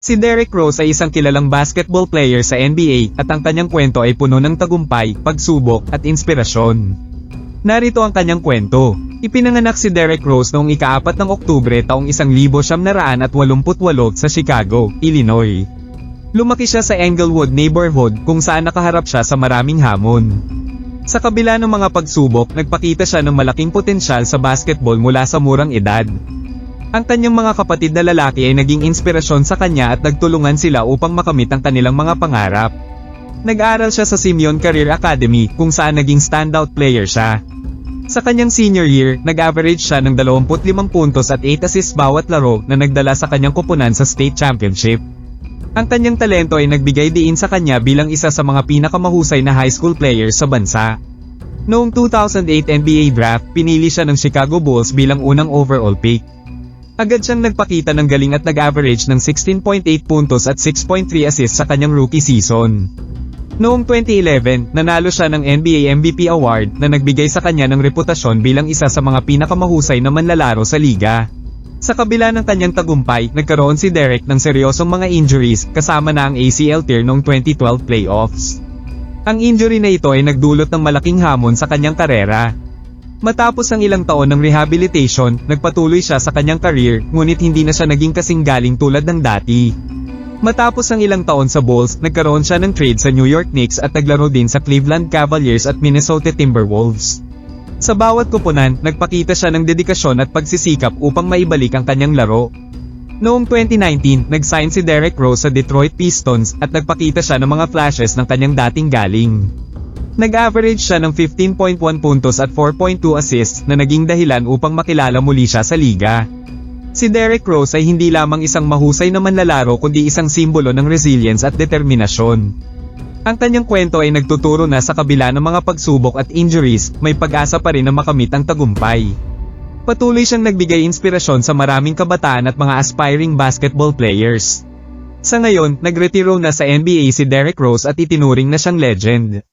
Si Derrick Rose ay isang kilalang basketball player sa NBA at ang kanyang kwento ay puno ng tagumpay, pagsubok at inspirasyon. Narito ang kanyang kwento. Ipinanganak si Derrick Rose noong ika-4 ng Oktubre taong 1988 sa Chicago, Illinois. Lumaki siya sa Englewood neighborhood kung saan nakaharap siya sa maraming hamon. Sa kabila ng mga pagsubok, nagpakita siya ng malaking potensyal sa basketball mula sa murang edad. Ang kanyang mga kapatid na lalaki ay naging inspirasyon sa kanya at nagtulungan sila upang makamit ang kanilang mga pangarap. Nag-aral siya sa Simeon Career Academy kung saan naging standout player siya. Sa kanyang senior year, nag-average siya ng 25 puntos at 8 assists bawat laro na nagdala sa kanyang koponan sa state championship. Ang kanyang talento ay nagbigay diin sa kanya bilang isa sa mga pinakamahusay na high school players sa bansa. Noong 2008 NBA draft, pinili siya ng Chicago Bulls bilang unang overall pick. Agad siyang nagpakita ng galing at nag-average ng 16.8 puntos at 6.3 assists sa kanyang rookie season. Noong 2011, nanalo siya ng NBA MVP Award na nagbigay sa kanya ng reputasyon bilang isa sa mga pinakamahusay na manlalaro sa liga. Sa kabila ng kanyang tagumpay, nagkaroon si Derrick ng seryosong mga injuries kasama na ang ACL tear noong 2012 playoffs. Ang injury na ito ay nagdulot ng malaking hamon sa kanyang karera. Matapos ang ilang taon ng rehabilitation, nagpatuloy siya sa kanyang career, ngunit hindi na siya naging kasing galing tulad ng dati. Matapos ang ilang taon sa Bulls, nagkaroon siya ng trade sa New York Knicks at naglaro din sa Cleveland Cavaliers at Minnesota Timberwolves. Sa bawat koponan, nagpakita siya ng dedikasyon at pagsisikap upang maibalik ang kanyang laro. Noong 2019, nag-sign si Derrick Rose sa Detroit Pistons at nagpakita siya ng mga flashes ng kanyang dating galing. Nag-average siya ng 15.1 puntos at 4.2 assists na naging dahilan upang makilala muli siya sa liga. Si Derrick Rose ay hindi lamang isang mahusay na manlalaro kundi isang simbolo ng resilience at determinasyon. Ang kanyang kwento ay nagtuturo na sa kabila ng mga pagsubok at injuries, may pag-asa pa rin na makamit ang tagumpay. Patuloy siyang nagbigay inspirasyon sa maraming kabataan at mga aspiring basketball players. Sa ngayon, nagretiro na sa NBA si Derrick Rose at itinuring na siyang legend.